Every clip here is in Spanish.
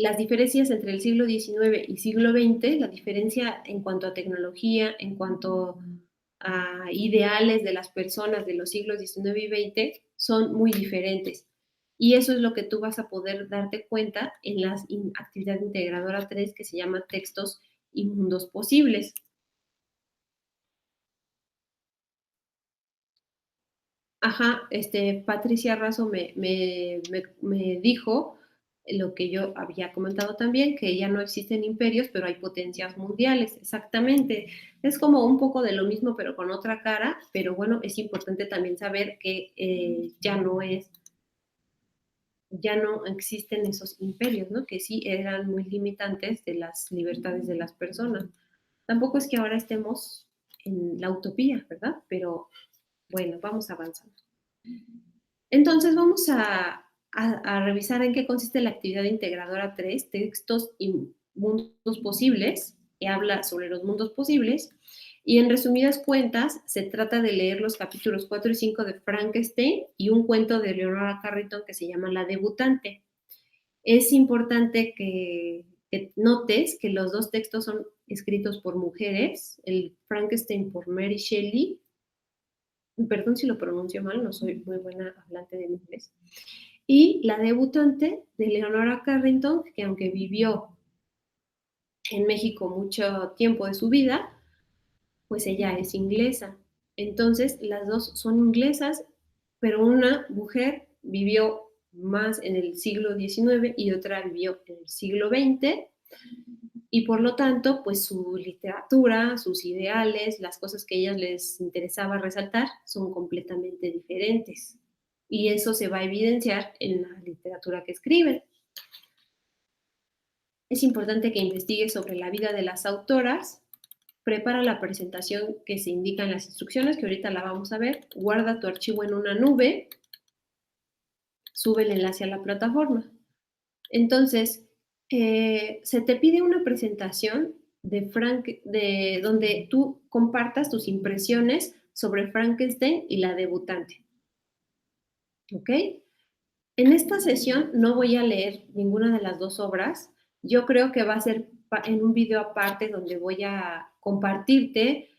las diferencias entre el siglo XIX y siglo XX, la diferencia en cuanto a tecnología, en cuanto a ideales de las personas de los siglos XIX y XX, son muy diferentes. Y eso es lo que tú vas a poder darte cuenta en la actividad integradora 3, que se llama Textos y Mundos Posibles. Ajá, Patricia Razo me dijo lo que yo había comentado también, que ya no existen imperios, pero hay potencias mundiales, exactamente. Es como un poco de lo mismo, pero con otra cara, pero bueno, es importante también saber que ya no existen esos imperios, ¿no? Que sí eran muy limitantes de las libertades de las personas. Tampoco es que ahora estemos en la utopía, ¿verdad? Pero bueno, vamos avanzando. Entonces vamos a revisar en qué consiste la actividad integradora 3, textos y mundos posibles, que habla sobre los mundos posibles. Y en resumidas cuentas, se trata de leer los capítulos 4 y 5 de Frankenstein y un cuento de Leonora Carrington que se llama La debutante. Es importante que notes que los dos textos son escritos por mujeres, el Frankenstein por Mary Shelley, perdón si lo pronuncio mal, no soy muy buena hablante de inglés, y La debutante de Leonora Carrington, que aunque vivió en México mucho tiempo de su vida, pues ella es inglesa. Entonces, las dos son inglesas, pero una mujer vivió más en el siglo XIX y otra vivió en el siglo XX, y por lo tanto, pues su literatura, sus ideales, las cosas que a ellas les interesaba resaltar son completamente diferentes. Y eso se va a evidenciar en la literatura que escriben. Es importante que investigues sobre la vida de las autoras, prepara la presentación que se indica en las instrucciones, que ahorita la vamos a ver, guarda tu archivo en una nube, sube el enlace a la plataforma. Entonces, se te pide una presentación de donde tú compartas tus impresiones sobre Frankenstein y La debutante. ¿Ok? En esta sesión no voy a leer ninguna de las dos obras. Yo creo que va a ser en un video aparte donde voy a compartirte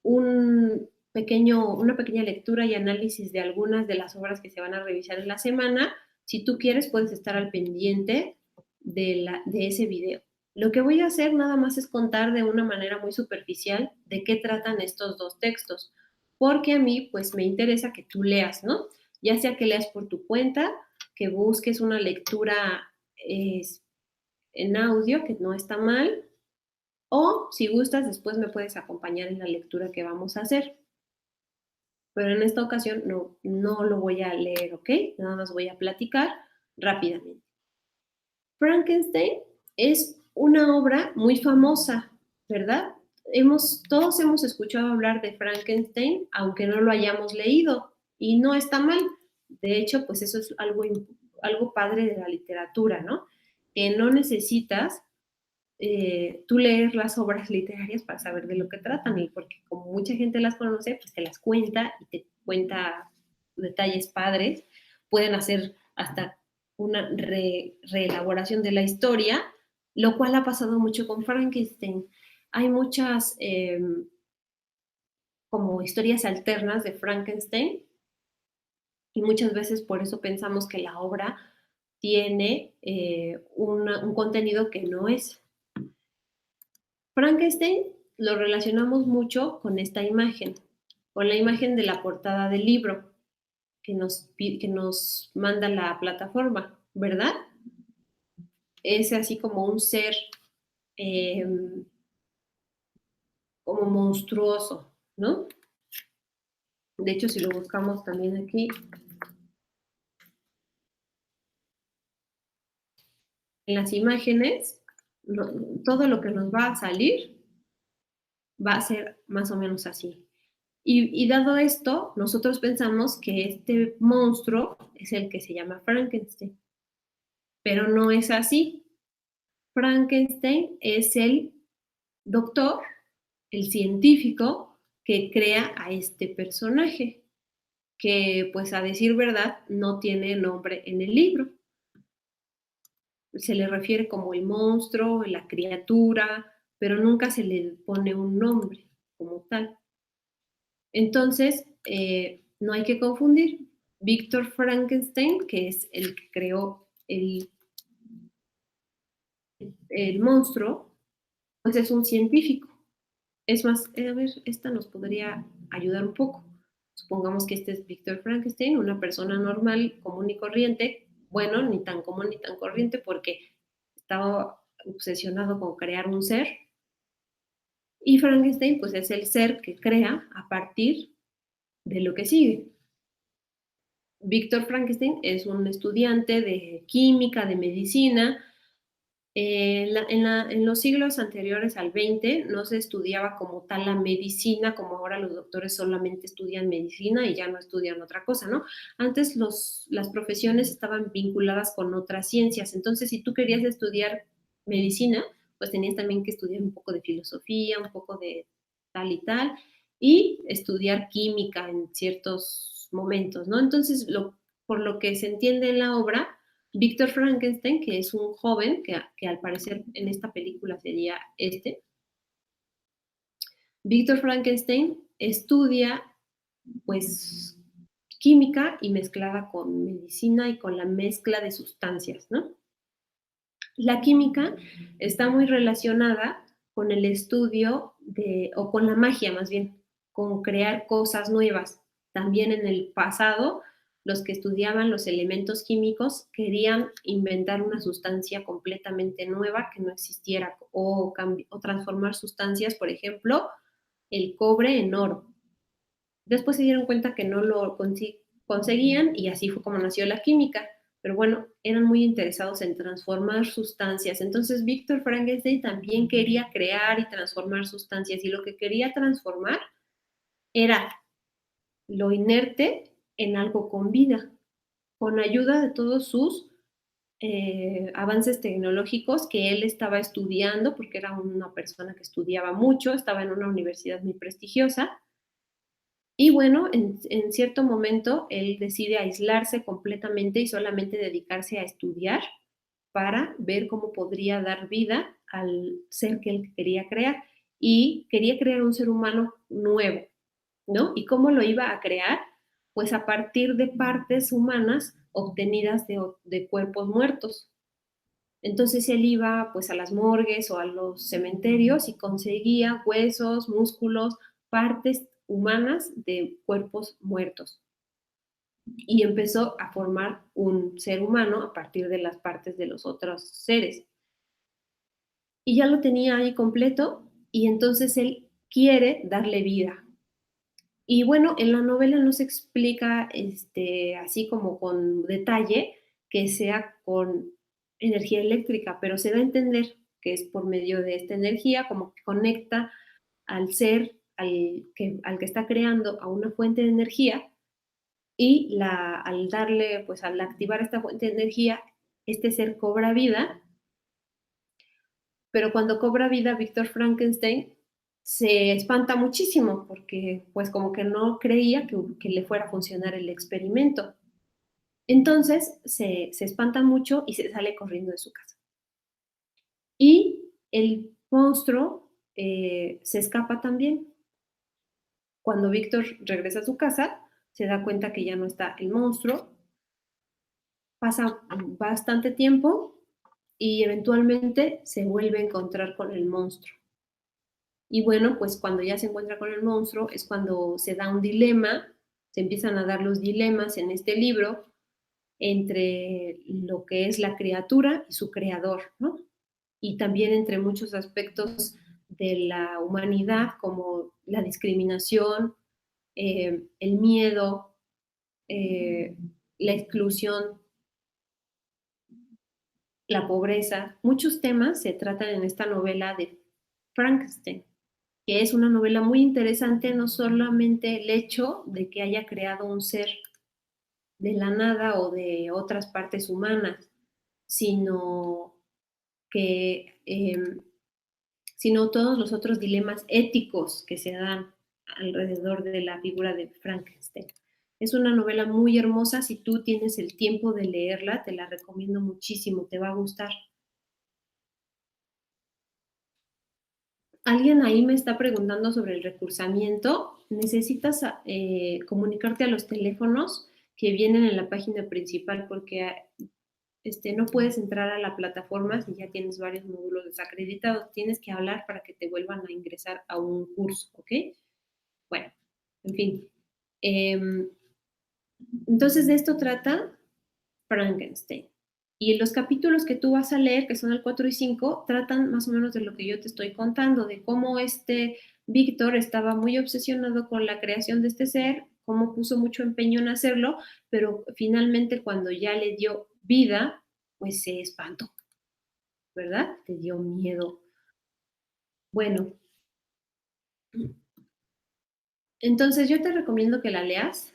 una pequeña lectura y análisis de algunas de las obras que se van a revisar en la semana. Si tú quieres, puedes estar al pendiente de ese video. Lo que voy a hacer nada más es contar de una manera muy superficial de qué tratan estos dos textos, porque a mí pues me interesa que tú leas, ¿no? Ya sea que leas por tu cuenta, que busques una lectura en audio, que no está mal, o si gustas, después me puedes acompañar en la lectura que vamos a hacer. Pero en esta ocasión no lo voy a leer, ¿ok? Nada más voy a platicar rápidamente. Frankenstein es una obra muy famosa, ¿verdad? Todos hemos escuchado hablar de Frankenstein, aunque no lo hayamos leído, y no está mal. De hecho, pues eso es algo padre de la literatura, ¿no? Que no necesitas tú leer las obras literarias para saber de lo que tratan, y porque como mucha gente las conoce, pues te las cuenta y te cuenta detalles padres, pueden hacer hasta una reelaboración de la historia, lo cual ha pasado mucho con Frankenstein. Hay muchas como historias alternas de Frankenstein y muchas veces por eso pensamos que la obra tiene un contenido que no es. Frankenstein lo relacionamos mucho con esta imagen, con la imagen de la portada del libro que nos manda la plataforma, ¿verdad? Es así como un ser eh, como monstruoso, ¿no? De hecho, si lo buscamos también aquí, en las imágenes, todo lo que nos va a salir va a ser más o menos así. Y dado esto, nosotros pensamos que este monstruo es el que se llama Frankenstein, pero no es así. Frankenstein es el doctor, el científico que crea a este personaje, que pues a decir verdad no tiene nombre en el libro. se le refiere como el monstruo, la criatura, pero nunca se le pone un nombre como tal. Entonces, no hay que confundir. Víctor Frankenstein, que es el que creó el monstruo, pues es un científico. Es más, a ver, esta nos podría ayudar un poco. Supongamos que este es Víctor Frankenstein, una persona normal, común y corriente. Bueno, ni tan común ni tan corriente porque estaba obsesionado con crear un ser. Y Frankenstein, pues es el ser que crea a partir de lo que sigue. Víctor Frankenstein es un estudiante de química, de medicina. En los siglos anteriores al 20 no se estudiaba como tal la medicina, como ahora los doctores solamente estudian medicina y ya no estudian otra cosa, ¿no? Antes las profesiones estaban vinculadas con otras ciencias, entonces si tú querías estudiar medicina, pues tenías también que estudiar un poco de filosofía, un poco de tal y estudiar química en ciertos momentos, ¿no? Entonces, por lo que se entiende en la obra, Víctor Frankenstein, que es un joven, que al parecer en esta película sería Víctor Frankenstein estudia pues química y mezclada con medicina y con la mezcla de sustancias, ¿no? La química está muy relacionada con el estudio o con la magia más bien, con crear cosas nuevas. También en el pasado, los que estudiaban los elementos químicos querían inventar una sustancia completamente nueva que no existiera o transformar sustancias, por ejemplo, el cobre en oro. Después se dieron cuenta que no lo conseguían y así fue como nació la química. Pero bueno, eran muy interesados en transformar sustancias. Entonces, Víctor Frankenstein también quería crear y transformar sustancias y lo que quería transformar era lo inerte en algo con vida, con ayuda de todos sus avances tecnológicos que él estaba estudiando, porque era una persona que estudiaba mucho, estaba en una universidad muy prestigiosa. Y bueno, en cierto momento él decide aislarse completamente y solamente dedicarse a estudiar para ver cómo podría dar vida al ser que él quería crear. Y quería crear un ser humano nuevo, ¿no? ¿Y cómo lo iba a crear? Pues a partir de partes humanas obtenidas de cuerpos muertos. Entonces él iba pues a las morgues o a los cementerios y conseguía huesos, músculos, partes humanas de cuerpos muertos. Y empezó a formar un ser humano a partir de las partes de los otros seres. Y ya lo tenía ahí completo y entonces él quiere darle vida. Y bueno, en la novela no se explica así como con detalle que sea con energía eléctrica, pero se da a entender que es por medio de esta energía, como que conecta al ser, al que está creando a una fuente de energía y al darle, pues al activar esta fuente de energía, este ser cobra vida, pero cuando cobra vida Víctor Frankenstein se espanta muchísimo porque pues como que no creía que le fuera a funcionar el experimento. Entonces se espanta mucho y se sale corriendo de su casa. Y el monstruo se escapa también. Cuando Víctor regresa a su casa, se da cuenta que ya no está el monstruo, pasa bastante tiempo y eventualmente se vuelve a encontrar con el monstruo. Y bueno, pues cuando ya se encuentra con el monstruo es cuando se da un dilema, se empiezan a dar los dilemas en este libro entre lo que es la criatura y su creador, ¿no? Y también entre muchos aspectos de la humanidad, como la discriminación, el miedo, eh, la exclusión, la pobreza. Muchos temas se tratan en esta novela de Frankenstein, que es una novela muy interesante, no solamente el hecho de que haya creado un ser de la nada o de otras partes humanas, sino que, sino todos los otros dilemas éticos que se dan alrededor de la figura de Frankenstein. Es una novela muy hermosa, si tú tienes el tiempo de leerla, te la recomiendo muchísimo, te va a gustar. Alguien ahí me está preguntando sobre el recursamiento. Necesitas comunicarte a los teléfonos que vienen en la página principal porque no puedes entrar a la plataforma si ya tienes varios módulos desacreditados. Tienes que hablar para que te vuelvan a ingresar a un curso, ¿ok? Bueno, en fin. Em, entonces, de esto trata Frankenstein. Y los capítulos que tú vas a leer, que son el 4 y 5, tratan más o menos de lo que yo te estoy contando, de cómo Víctor estaba muy obsesionado con la creación de este ser, cómo puso mucho empeño en hacerlo, pero finalmente cuando ya le dio vida, pues se espantó, ¿verdad? Te dio miedo. Bueno, entonces yo te recomiendo que la leas.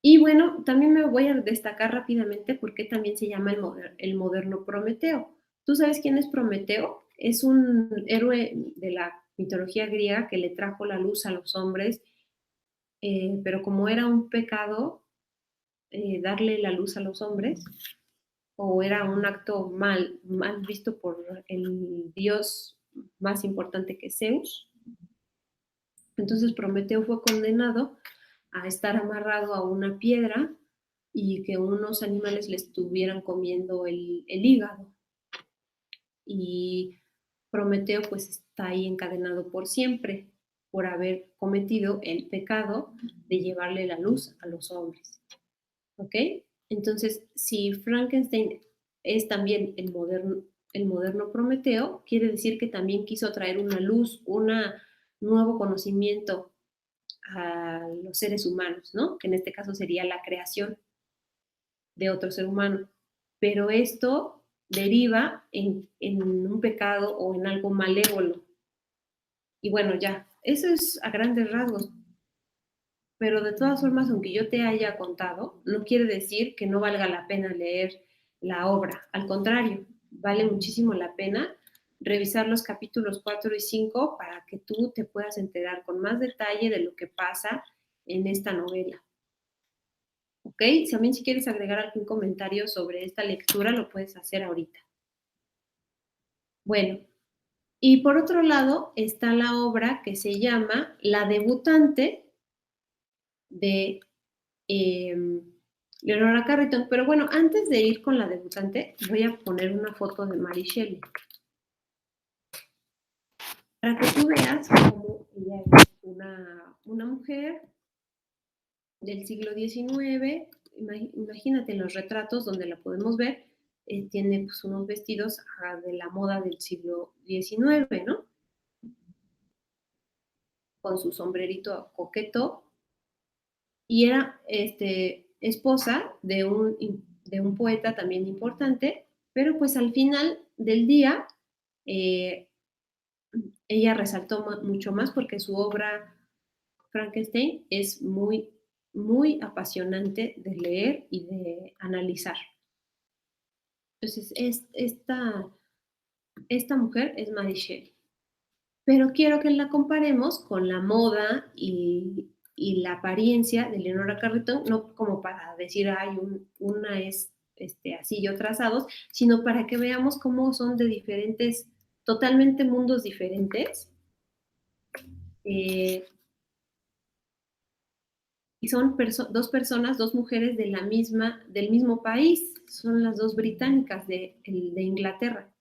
Y bueno, también me voy a destacar rápidamente por qué también se llama el moderno Prometeo. ¿Tú sabes quién es Prometeo? Es un héroe de la mitología griega que le trajo la luz a los hombres, pero como era un pecado darle la luz a los hombres, o era un acto mal visto por el dios más importante que Zeus, entonces Prometeo fue condenado a estar amarrado a una piedra y que unos animales le estuvieran comiendo el hígado. Y Prometeo pues está ahí encadenado por siempre por haber cometido el pecado de llevarle la luz a los hombres. ¿Ok? Entonces, si Frankenstein es también el moderno Prometeo, quiere decir que también quiso traer una luz, un nuevo conocimiento a los seres humanos, ¿no? Que en este caso sería la creación de otro ser humano. Pero esto deriva en un pecado o en algo malévolo. Y bueno, ya, eso es a grandes rasgos. Pero de todas formas, aunque yo te haya contado, no quiere decir que no valga la pena leer la obra. Al contrario, vale muchísimo la pena revisar los capítulos 4 y 5 para que tú te puedas enterar con más detalle de lo que pasa en esta novela. ¿Ok? También si quieres agregar algún comentario sobre esta lectura, lo puedes hacer ahorita. Bueno, y por otro lado está la obra que se llama La debutante de Leonora Carrington. Pero bueno, antes de ir con la debutante, voy a poner una foto de Mary Shelley para que tú veas cómo ella es una mujer del siglo XIX. Imagínate en los retratos donde la podemos ver, tiene pues, unos vestidos de la moda del siglo XIX, ¿no? Con su sombrerito coqueto, y era esposa de un poeta también importante, pero pues al final del día eh, ella resaltó mucho más porque su obra Frankenstein es muy apasionante de leer y de analizar. Entonces, esta mujer es Mary Shelley. Pero quiero que la comparemos con la moda y la apariencia de Leonora Carrington, no como para decir, ay, una es así y otras asados, sino para que veamos cómo son de diferentes, totalmente mundos diferentes. Eh, y son dos mujeres del mismo país, son las dos británicas de Inglaterra.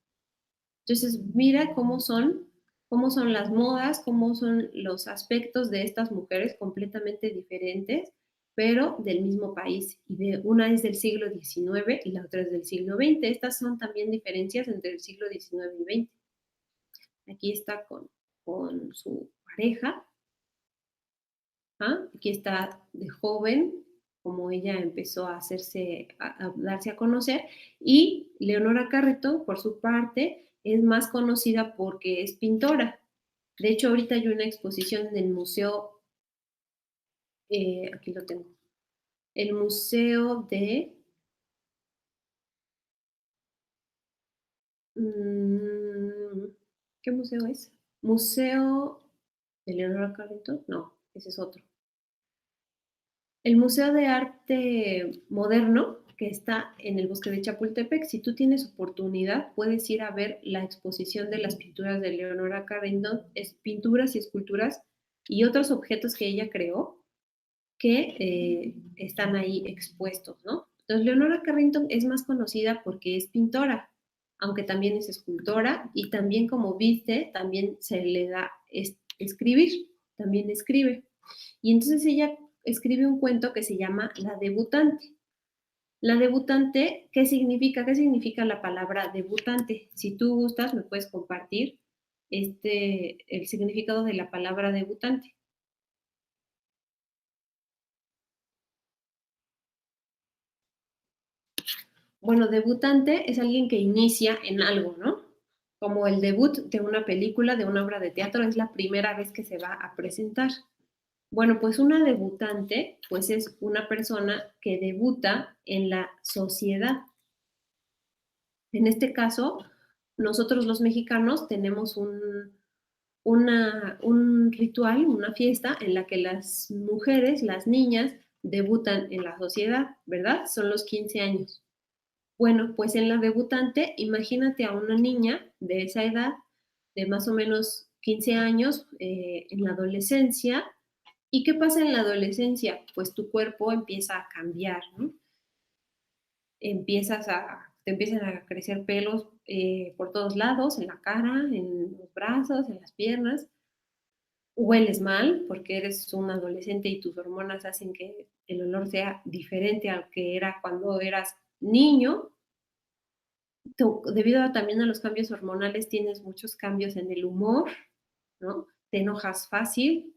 Entonces, mira cómo son las modas, cómo son los aspectos de estas mujeres completamente diferentes, pero del mismo país. Una es del siglo XIX y la otra es del siglo XX. Estas son también diferencias entre el siglo XIX y XX. Aquí está con su pareja. ¿Ah? Aquí está de joven, como ella empezó a darse a conocer, y Leonora Carrington, por su parte, es más conocida porque es pintora. De hecho, ahorita hay una exposición en el museo, aquí lo tengo, el museo mm, ¿qué museo es? Museo de Leonora Carrington, no, ese es otro. El Museo de Arte Moderno, que está en el bosque de Chapultepec, si tú tienes oportunidad, puedes ir a ver la exposición de las pinturas de Leonora Carrington, es pinturas y esculturas y otros objetos que ella creó que están ahí expuestos, ¿no? Entonces, Leonora Carrington es más conocida porque es pintora, aunque también es escultora y también como viste, también se le da escribir, también escribe. Y entonces ella escribe un cuento que se llama La debutante. La debutante, ¿qué significa? ¿Qué significa la palabra debutante? Si tú gustas, me puedes compartir el significado de la palabra debutante. Bueno, debutante es alguien que inicia en algo, ¿no? Como el debut de una película, de una obra de teatro, es la primera vez que se va a presentar. Bueno, pues una debutante, pues es una persona que debuta en la sociedad. En este caso, nosotros los mexicanos tenemos un ritual, una fiesta en la que las mujeres, las niñas, debutan en la sociedad, ¿verdad? Son los 15 años. Bueno, pues en la debutante, imagínate a una niña de esa edad, de más o menos 15 años, en la adolescencia. ¿Y qué pasa en la adolescencia? Pues tu cuerpo empieza a cambiar, ¿no? Te empiezan a crecer pelos por todos lados, en la cara, en los brazos, en las piernas. Hueles mal porque eres un adolescente y tus hormonas hacen que el olor sea diferente al que era cuando eras niño. Debido también a los cambios hormonales tienes muchos cambios en el humor, ¿no? Te enojas fácil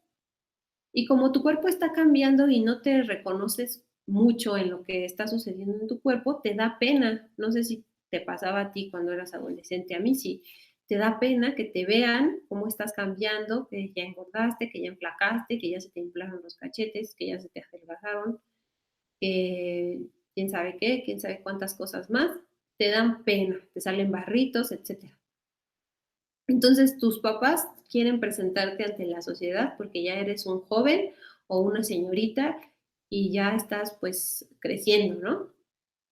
y como tu cuerpo está cambiando y no te reconoces mucho en lo que está sucediendo en tu cuerpo, te da pena. No sé si te pasaba a ti cuando eras adolescente, a mí sí. Te da pena que te vean cómo estás cambiando, que ya engordaste, que ya enflacaste, que ya se te inflaron los cachetes, que ya se te adelgazaron, quién sabe qué, quién sabe cuántas cosas más, te dan pena, te salen barritos, etcétera. Entonces tus papás quieren presentarte ante la sociedad porque ya eres un joven o una señorita y ya estás pues creciendo, ¿no?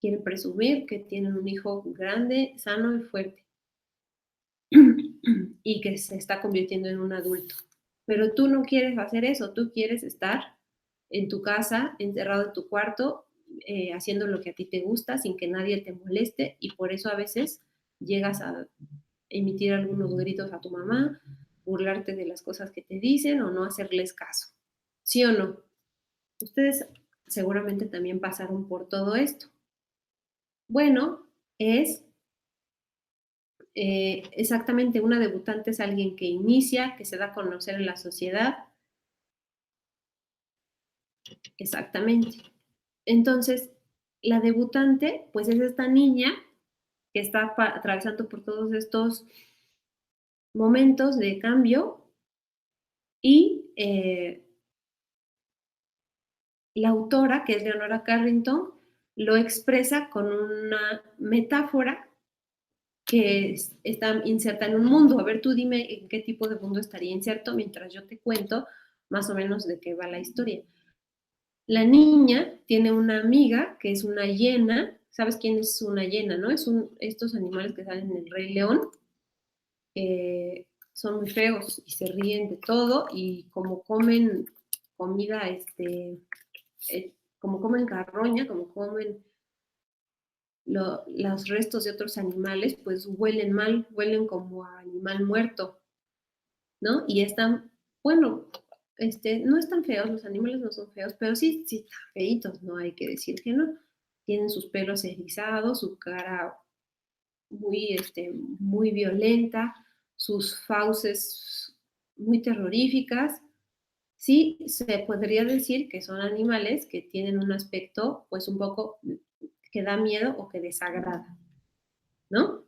Quieren presumir que tienen un hijo grande, sano y fuerte y que se está convirtiendo en un adulto. Pero tú no quieres hacer eso, tú quieres estar en tu casa, encerrado en tu cuarto, haciendo lo que a ti te gusta sin que nadie te moleste y por eso a veces llegas a emitir algunos gritos a tu mamá, burlarte de las cosas que te dicen o no hacerles caso. ¿Sí o no? Ustedes seguramente también pasaron por todo esto. Bueno, es exactamente una debutante es alguien que inicia, que se da a conocer en la sociedad. Exactamente. Entonces, la debutante, pues es esta niña que está atravesando por todos estos momentos de cambio y la autora, que es Leonora Carrington, lo expresa con una metáfora que está inserta en un mundo. A ver, tú dime en qué tipo de mundo estaría inserto mientras yo te cuento más o menos de qué va la historia. La niña tiene una amiga que es una hiena. ¿Sabes quién es una hiena, no? Estos animales que salen en el Rey León. Son muy feos y se ríen de todo y como comen comida, como comen carroña, como comen los restos de otros animales, pues huelen mal, huelen como a animal muerto, ¿no? Y están, bueno, no están feos, los animales no son feos, pero sí, sí están feitos, no hay que decir que no. Tienen sus pelos erizados, su cara muy violenta, sus fauces muy terroríficas. Sí, se podría decir que son animales que tienen un aspecto, pues un poco que da miedo o que desagrada, ¿no?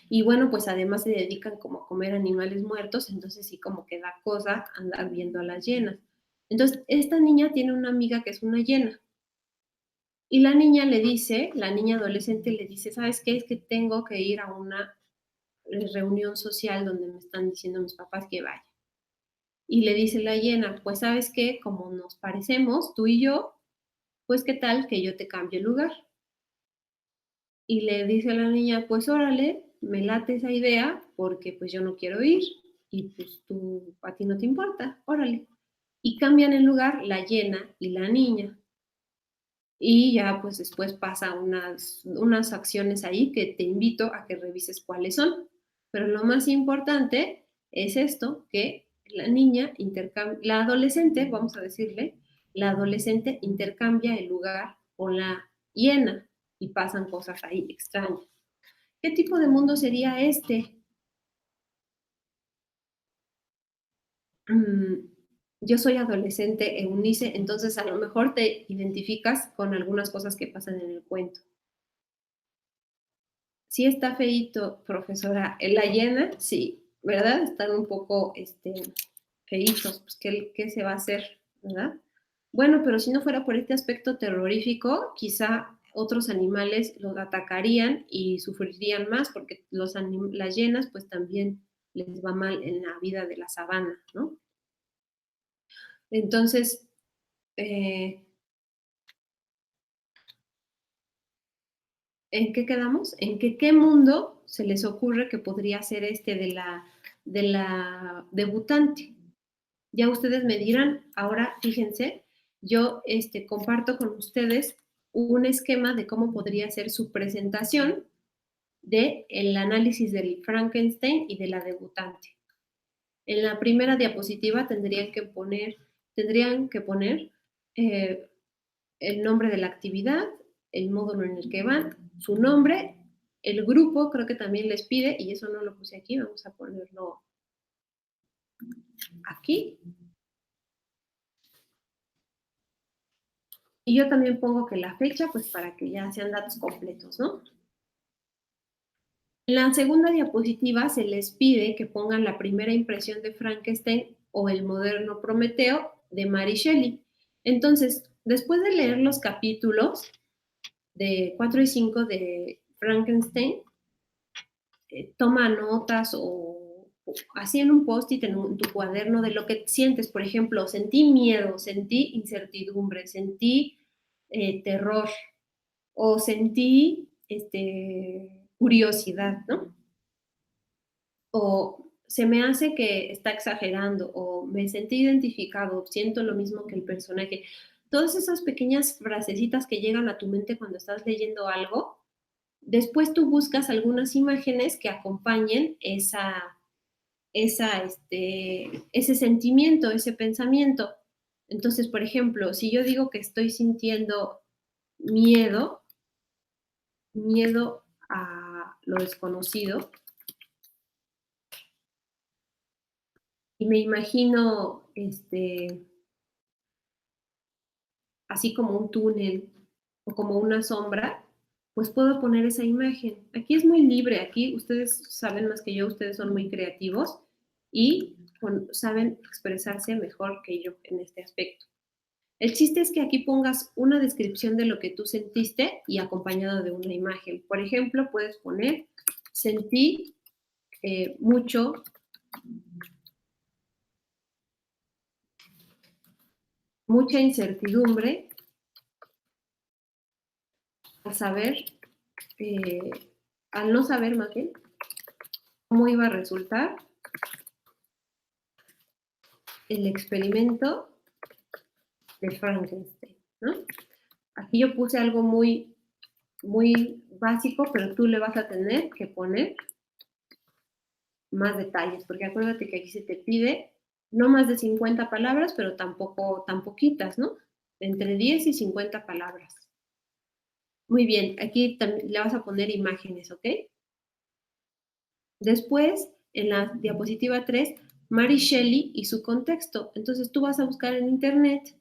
Y bueno, pues además se dedican como a comer animales muertos, entonces sí como que da cosa andar viendo a las hienas. Entonces, esta niña tiene una amiga que es una hiena. Y la niña le dice, la niña adolescente le dice, ¿sabes qué? Es que tengo que ir a una reunión social donde me están diciendo mis papás que vaya. Y le dice la hiena, pues sabes qué, como nos parecemos, tú y yo, pues qué tal que yo te cambio el lugar. Y le dice a la niña, pues órale, me late esa idea porque pues yo no quiero ir y pues tú, a ti no te importa, órale. Y cambian el lugar la hiena y la niña. Y ya pues después pasa unas acciones ahí que te invito a que revises cuáles son. Pero lo más importante es esto, que la niña intercambia, la adolescente, vamos a decirle, la adolescente intercambia el lugar con la hiena y pasan cosas ahí extrañas. ¿Qué tipo de mundo sería este? Mm, yo soy adolescente, Eunice, entonces a lo mejor te identificas con algunas cosas que pasan en el cuento. Sí está feíto, profesora. La hiena, sí, ¿verdad? Están un poco feitos, pues ¿qué se va a hacer, verdad? Bueno, pero si no fuera por este aspecto terrorífico, quizá otros animales los atacarían y sufrirían más, porque las hienas pues también les va mal en la vida de la sabana, ¿no? Entonces, eh, ¿en qué quedamos? ¿En qué mundo se les ocurre que podría ser este de la debutante? Ya ustedes me dirán, ahora fíjense, yo comparto con ustedes un esquema de cómo podría ser su presentación del análisis del Frankenstein y de la debutante. En la primera diapositiva tendrían que poner eh, el nombre de la actividad, el módulo en el que van, su nombre, el grupo, creo que también les pide, y eso no lo puse aquí, vamos a ponerlo aquí. Y yo también pongo que la fecha, pues para que ya sean datos completos, ¿no? En la segunda diapositiva se les pide que pongan la primera impresión de Frankenstein o el moderno Prometeo de Mary Shelley. Entonces, después de leer los capítulos de 4 y 5 de Frankenstein, toma notas o así en un post-it en tu cuaderno de lo que sientes. Por ejemplo, sentí miedo, sentí incertidumbre, sentí terror o sentí curiosidad, ¿no? O se me hace que está exagerando o me sentí identificado, siento lo mismo que el personaje. Todas esas pequeñas frasecitas que llegan a tu mente cuando estás leyendo algo, después tú buscas algunas imágenes que acompañen ese sentimiento, ese pensamiento. Entonces, por ejemplo, si yo digo que estoy sintiendo miedo, miedo a lo desconocido, y me imagino así como un túnel o como una sombra, pues puedo poner esa imagen. Aquí es muy libre, aquí ustedes saben más que yo, ustedes son muy creativos y saben expresarse mejor que yo en este aspecto. El chiste es que aquí pongas una descripción de lo que tú sentiste y acompañado de una imagen. Por ejemplo, puedes poner, sentí mucha incertidumbre al saber, eh, al no saber más bien cómo iba a resultar el experimento de Frankenstein, ¿no? Aquí yo puse algo muy, muy básico, pero tú le vas a tener que poner más detalles, porque acuérdate que aquí se te pide no más de 50 palabras, pero tampoco tan poquitas, ¿no? Entre 10 y 50 palabras. Muy bien, aquí también le vas a poner imágenes, ¿ok? Después, en la diapositiva 3, Mary Shelley y su contexto. Entonces tú vas a buscar en internet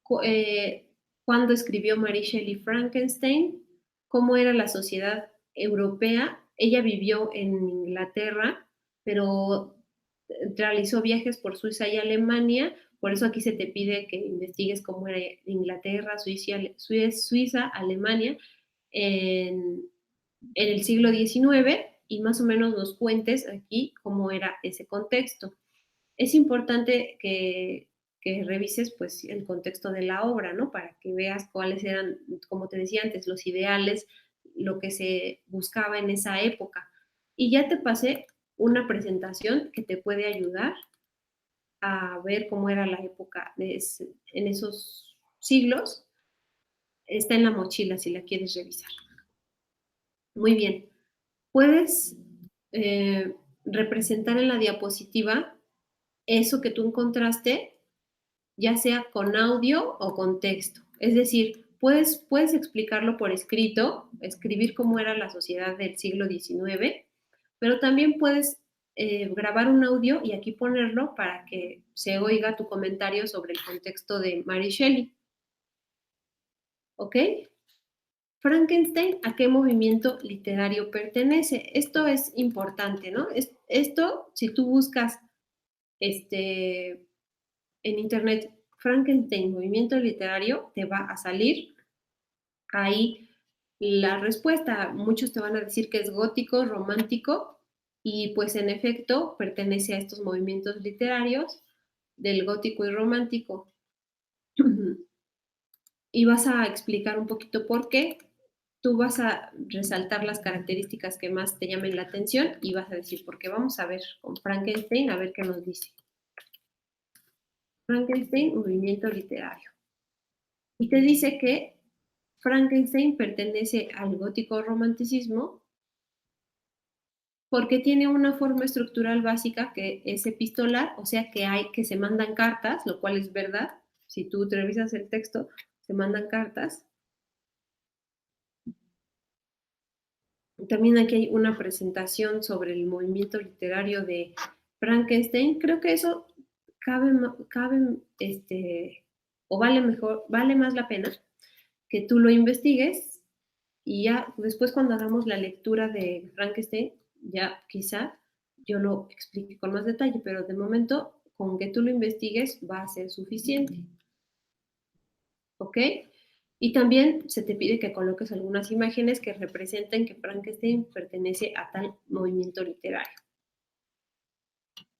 cuándo escribió Mary Shelley Frankenstein, cómo era la sociedad europea. Ella vivió en Inglaterra, pero realizó viajes por Suiza y Alemania, por eso aquí se te pide que investigues cómo era Inglaterra, Suiza, Alemania en el siglo XIX y más o menos nos cuentes aquí cómo era ese contexto. Es importante que revises pues el contexto de la obra, ¿no? Para que veas cuáles eran, como te decía antes, los ideales, lo que se buscaba en esa época. Y ya te pasé una presentación que te puede ayudar a ver cómo era la época en esos siglos. Está en la mochila si la quieres revisar. Muy bien. Puedes representar en la diapositiva eso que tú encontraste, ya sea con audio o con texto. Es decir, puedes explicarlo por escrito, escribir cómo era la sociedad del siglo XIX, pero también puedes grabar un audio y aquí ponerlo para que se oiga tu comentario sobre el contexto de Mary Shelley. ¿Ok? Frankenstein, ¿a qué movimiento literario pertenece? Esto es importante, ¿no? Esto, si tú buscas este, en internet Frankenstein, movimiento literario, te va a salir ahí la respuesta. Muchos te van a decir que es gótico, romántico, y pues en efecto pertenece a estos movimientos literarios del gótico y romántico. Y vas a explicar un poquito por qué. Tú vas a resaltar las características que más te llamen la atención y vas a decir, porque vamos a ver con Frankenstein, a ver qué nos dice. Frankenstein, movimiento literario. Y te dice que Frankenstein pertenece al gótico romanticismo porque tiene una forma estructural básica que es epistolar, o sea que se mandan cartas, lo cual es verdad. Si tú te revisas el texto, se mandan cartas. También aquí hay una presentación sobre el movimiento literario de Frankenstein. Creo que eso cabe o vale más la pena que tú lo investigues y ya después cuando hagamos la lectura de Frankenstein, ya quizá yo lo explique con más detalle, pero de momento con que tú lo investigues va a ser suficiente. ¿Ok? Y también se te pide que coloques algunas imágenes que representen que Frankenstein pertenece a tal movimiento literario.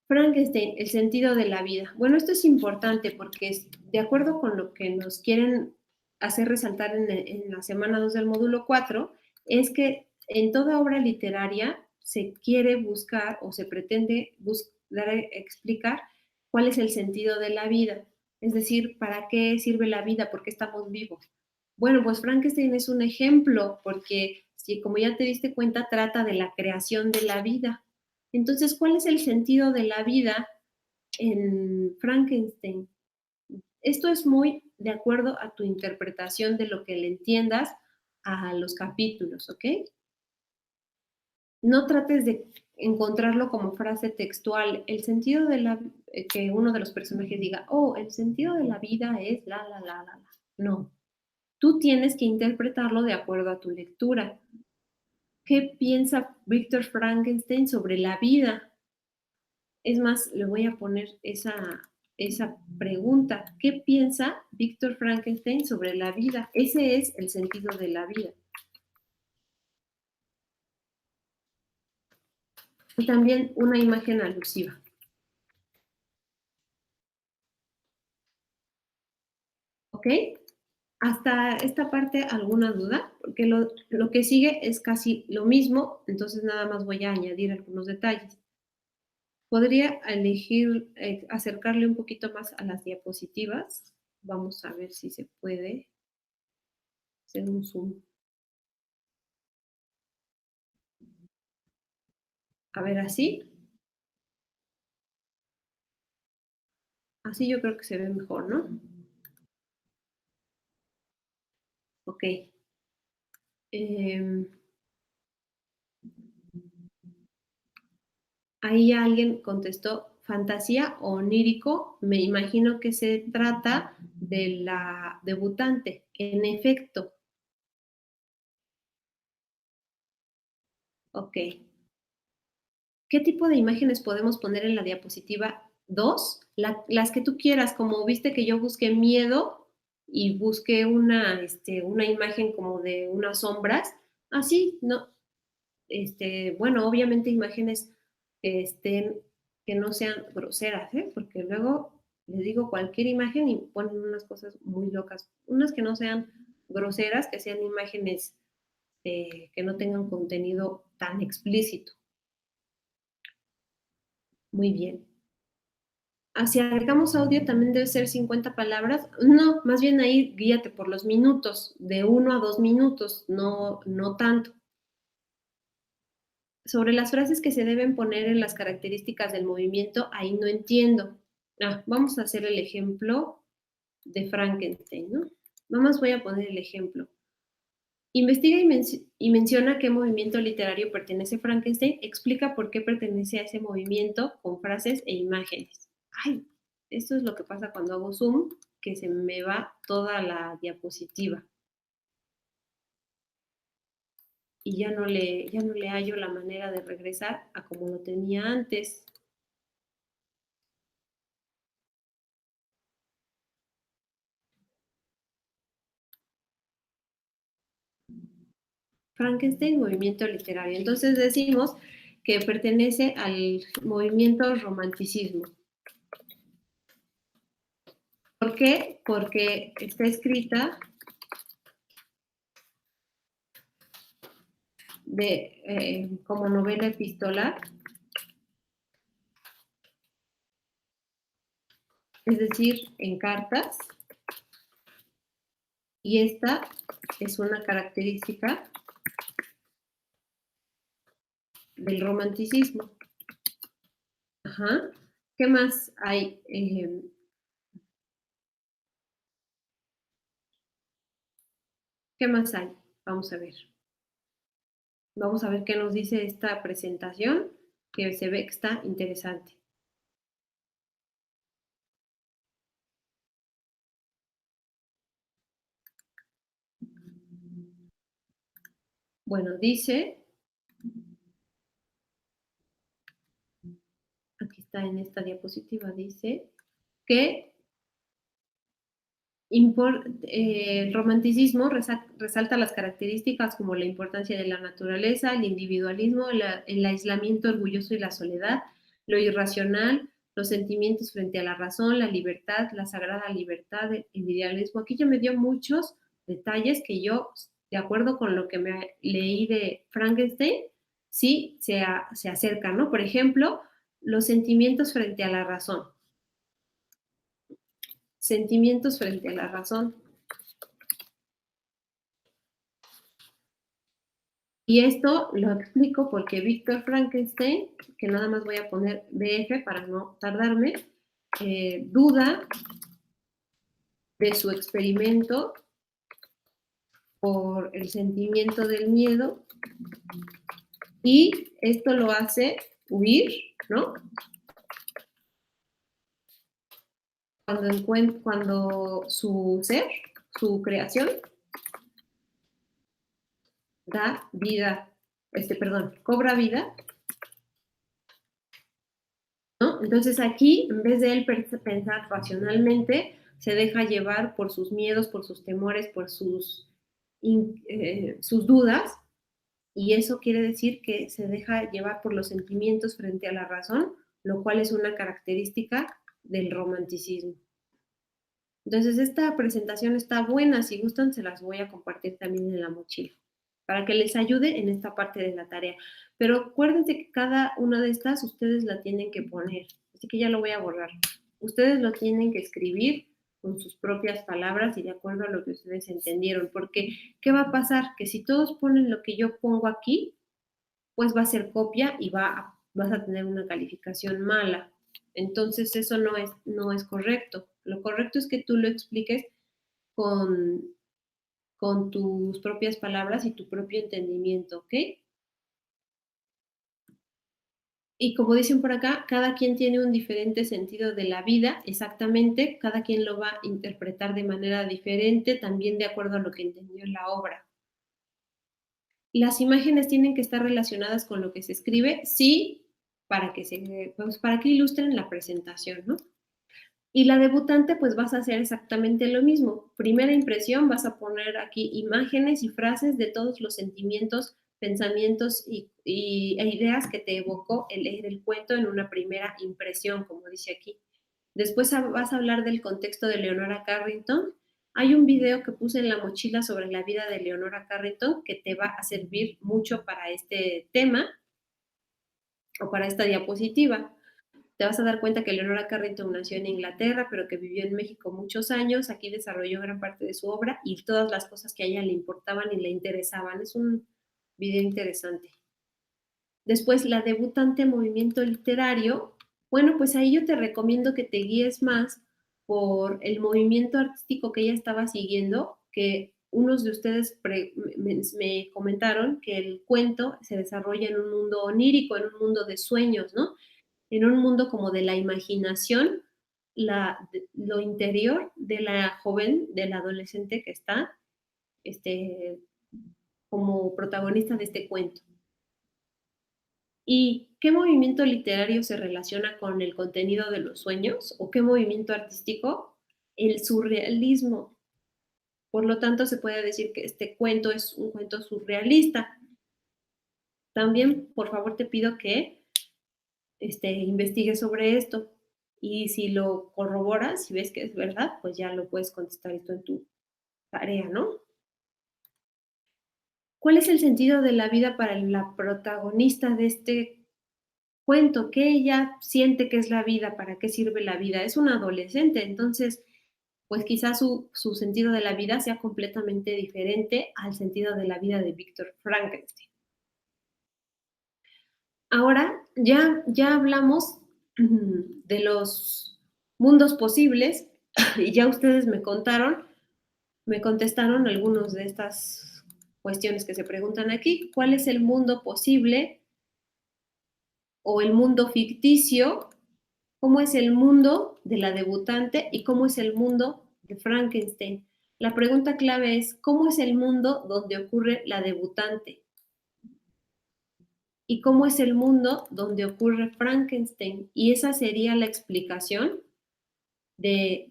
Frankenstein, el sentido de la vida. Bueno, esto es importante porque es de acuerdo con lo que nos quieren hacer resaltar en la semana 2 del módulo 4, es que en toda obra literaria se quiere buscar o se pretende explicar cuál es el sentido de la vida. Es decir, ¿para qué sirve la vida? ¿Por qué estamos vivos? Bueno, pues Frankenstein es un ejemplo porque, si, como ya te diste cuenta, trata de la creación de la vida. Entonces, ¿cuál es el sentido de la vida en Frankenstein? Esto es muy de acuerdo a tu interpretación de lo que le entiendas a los capítulos, ¿ok? No trates de encontrarlo como frase textual. El sentido de que uno de los personajes diga, oh, el sentido de la vida es la, la, la, la, la. No. Tú tienes que interpretarlo de acuerdo a tu lectura. ¿Qué piensa Víctor Frankenstein sobre la vida? Es más, le voy a poner esa pregunta. ¿Qué piensa Víctor Frankenstein sobre la vida? Ese es el sentido de la vida. Y también una imagen alusiva. ¿Ok? Hasta esta parte, ¿alguna duda? Porque lo que sigue es casi lo mismo, entonces nada más voy a añadir algunos detalles. Podría elegir acercarle un poquito más a las diapositivas. Vamos a ver si se puede hacer un zoom. A ver, así. Así yo creo que se ve mejor, ¿no? Ok. Eh, ahí alguien contestó fantasía o onírico. Me imagino que se trata de la debutante. En efecto. Ok. ¿Qué tipo de imágenes podemos poner en la diapositiva 2? Las que tú quieras, como viste que yo busqué miedo y busqué una imagen como de unas sombras. Así, ¿no? Bueno, obviamente imágenes que estén que no sean groseras, ¿eh? Porque luego les digo cualquier imagen y ponen unas cosas muy locas. Unas que no sean groseras, que sean imágenes que no tengan contenido tan explícito. Muy bien. Si agregamos audio, también debe ser 50 palabras. No, más bien ahí guíate por los minutos, de 1 a 2 minutos, no tanto. Sobre las frases que se deben poner en las características del movimiento, ahí no entiendo. Vamos a hacer el ejemplo de Frankenstein, ¿no? Nada más voy a poner el ejemplo. Investiga y menciona a qué movimiento literario pertenece Frankenstein. Explica por qué pertenece a ese movimiento con frases e imágenes. Ay, esto es lo que pasa cuando hago zoom, que se me va toda la diapositiva y ya no le hallo la manera de regresar a como lo tenía antes. Frankenstein, movimiento literario. Entonces decimos que pertenece al movimiento romanticismo. ¿Por qué? Porque está escrita como novela epistolar, es decir, en cartas, y esta es una característica del romanticismo. Ajá. ¿Qué más hay? ¿Qué más hay? Vamos a ver. Vamos a ver qué nos dice esta presentación, que se ve que está interesante. Bueno, dice, aquí está en esta diapositiva, dice que el romanticismo resalta las características como la importancia de la naturaleza, el individualismo, el aislamiento orgulloso y la soledad, lo irracional, los sentimientos frente a la razón, la libertad, la sagrada libertad, el idealismo. Aquí ya me dio muchos detalles que yo, de acuerdo con lo que me leí de Frankenstein, sí se acercan, ¿no? Por ejemplo, los sentimientos frente a la razón. Sentimientos frente a la razón. Y esto lo explico porque Víctor Frankenstein, que nada más voy a poner BF para no tardarme, duda de su experimento por el sentimiento del miedo y esto lo hace huir, ¿no? Cuando su ser, su creación, da vida, cobra vida, ¿no? Entonces aquí, en vez de él pensar racionalmente, se deja llevar por sus miedos, por sus temores, por sus dudas, y eso quiere decir que se deja llevar por los sentimientos frente a la razón, lo cual es una característica del romanticismo. Entonces, esta presentación está buena, si gustan se las voy a compartir también en la mochila, para que les ayude en esta parte de la tarea. Pero acuérdense que cada una de estas ustedes la tienen que poner, así que ya lo voy a borrar. Ustedes lo tienen que escribir con sus propias palabras y de acuerdo a lo que ustedes entendieron, porque ¿qué va a pasar? Que si todos ponen lo que yo pongo aquí, pues va a ser copia y vas a tener una calificación mala. Entonces eso no es correcto. Lo correcto es que tú lo expliques con, con tus propias palabras y tu propio entendimiento, ¿ok? Y como dicen por acá, cada quien tiene un diferente sentido de la vida, exactamente, cada quien lo va a interpretar de manera diferente, también de acuerdo a lo que entendió en la obra. Las imágenes tienen que estar relacionadas con lo que se escribe, sí, para que ilustren la presentación, ¿no? Y la debutante, pues vas a hacer exactamente lo mismo. Primera impresión, vas a poner aquí imágenes y frases de todos los sentimientos pensamientos e ideas que te evocó el leer el cuento en una primera impresión, como dice aquí. Después vas a hablar del contexto de Leonora Carrington. Hay un video que puse en la mochila sobre la vida de Leonora Carrington que te va a servir mucho para este tema o para esta diapositiva. Te vas a dar cuenta que Leonora Carrington nació en Inglaterra, pero que vivió en México muchos años. Aquí desarrolló gran parte de su obra y todas las cosas que a ella le importaban y le interesaban. Es un video interesante. Después, la debutante movimiento literario. Bueno, pues ahí yo te recomiendo que te guíes más por el movimiento artístico que ella estaba siguiendo, que unos de ustedes me comentaron que el cuento se desarrolla en un mundo onírico, en un mundo de sueños, ¿no? En un mundo como de la imaginación, lo interior de la joven, del adolescente que está este, como protagonista de este cuento. ¿Y qué movimiento literario se relaciona con el contenido de los sueños? ¿O qué movimiento artístico? El surrealismo. Por lo tanto, se puede decir que este cuento es un cuento surrealista. También, por favor, te pido que investigues sobre esto. Y si lo corroboras, si ves que es verdad, pues ya lo puedes contestar esto en tu tarea, ¿no? ¿Cuál es el sentido de la vida para la protagonista de este cuento? ¿Qué ella siente que es la vida? ¿Para qué sirve la vida? Es una adolescente, entonces, pues quizás su sentido de la vida sea completamente diferente al sentido de la vida de Víctor Frankenstein. Ahora ya hablamos de los mundos posibles y ya ustedes me contestaron algunos de estas cuestiones que se preguntan aquí. ¿Cuál es el mundo posible o el mundo ficticio? ¿Cómo es el mundo de la debutante y cómo es el mundo de Frankenstein? La pregunta clave es, ¿cómo es el mundo donde ocurre la debutante? ¿Y cómo es el mundo donde ocurre Frankenstein? Y esa sería la explicación de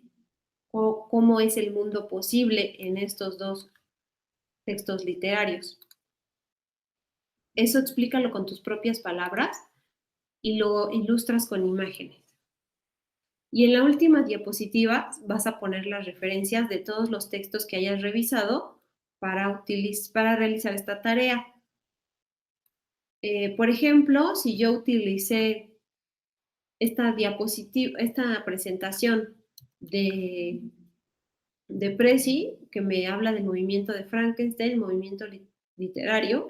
cómo es el mundo posible en estos dos textos literarios. Eso explícalo con tus propias palabras y lo ilustras con imágenes. Y en la última diapositiva vas a poner las referencias de todos los textos que hayas revisado para realizar esta tarea. Por ejemplo, si yo utilicé esta diapositiva, esta presentación de, de Prezi, que me habla del movimiento de Frankenstein, movimiento literario,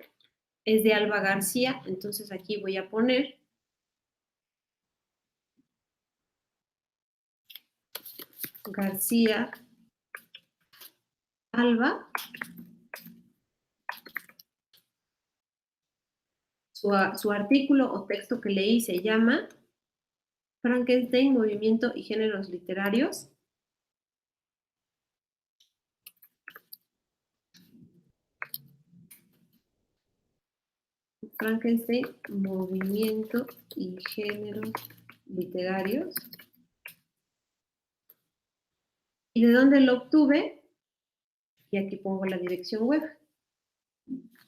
es de Alba García, entonces aquí voy a poner García Alba, su artículo o texto que leí se llama Frankenstein, movimiento y géneros literarios. Frankenstein, movimiento y géneros literarios. ¿Y de dónde lo obtuve? Y aquí pongo la dirección web.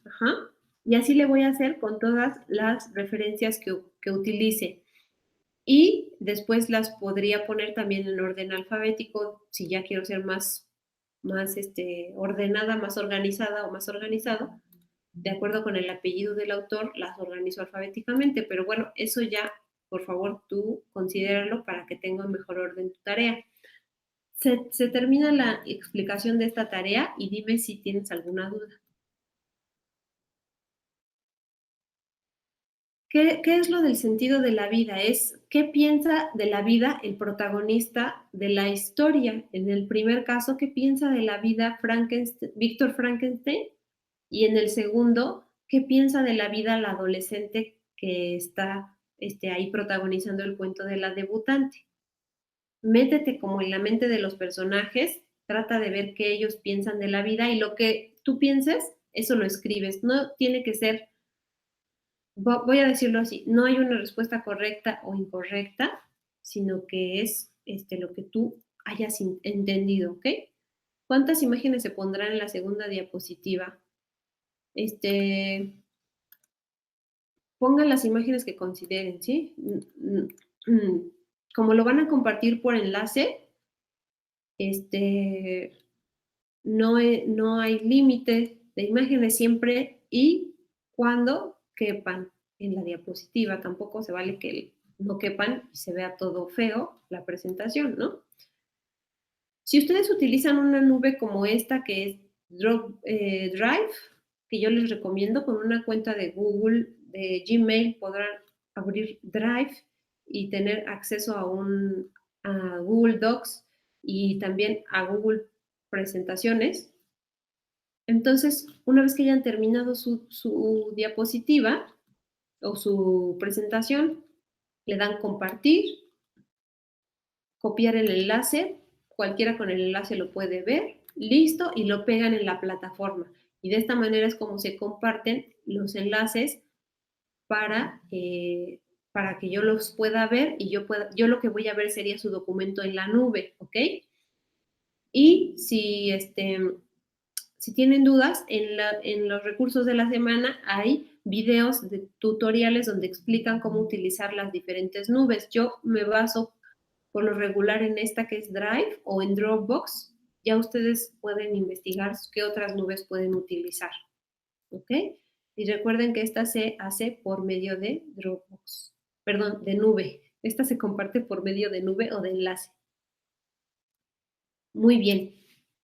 Ajá. Y así le voy a hacer con todas las referencias que utilice. Y después las podría poner también en orden alfabético si ya quiero ser más ordenada, más organizada o más organizado. De acuerdo con el apellido del autor, las organizo alfabéticamente. Pero bueno, eso ya, por favor, tú considéralo para que tenga un mejor orden tu tarea. Se termina la explicación de esta tarea y dime si tienes alguna duda. ¿Qué es lo del sentido de la vida? Es qué piensa de la vida el protagonista de la historia. En el primer caso, ¿qué piensa de la vida Víctor Frankenstein? Y en el segundo, ¿qué piensa de la vida la adolescente que está ahí protagonizando el cuento de la debutante? Métete como en la mente de los personajes, trata de ver qué ellos piensan de la vida y lo que tú pienses, eso lo escribes. No tiene que ser, voy a decirlo así, no hay una respuesta correcta o incorrecta, sino que es lo que tú hayas entendido, ¿ok? ¿Cuántas imágenes se pondrán en la segunda diapositiva? pongan las imágenes que consideren, ¿sí? Como lo van a compartir por enlace, este, no hay límite de imágenes siempre y cuando quepan en la diapositiva. Tampoco se vale que no quepan y se vea todo feo la presentación, ¿no? Si ustedes utilizan una nube como esta que es Drive, que yo les recomiendo, con una cuenta de Google, de Gmail, podrán abrir Drive y tener acceso a Google Docs y también a Google Presentaciones. Entonces, una vez que hayan terminado su diapositiva o su presentación, le dan compartir, copiar el enlace, cualquiera con el enlace lo puede ver, listo, y lo pegan en la plataforma. Y de esta manera es como se comparten los enlaces para que yo los pueda ver y yo lo que voy a ver sería su documento en la nube, ¿ok? Y si tienen dudas, en los recursos de la semana hay videos de tutoriales donde explican cómo utilizar las diferentes nubes. Yo me baso por lo regular en esta que es Drive o en Dropbox. Ya ustedes pueden investigar qué otras nubes pueden utilizar, ¿ok? Y recuerden que esta se hace por medio de Dropbox, perdón, de nube. Esta se comparte por medio de nube o de enlace. Muy bien.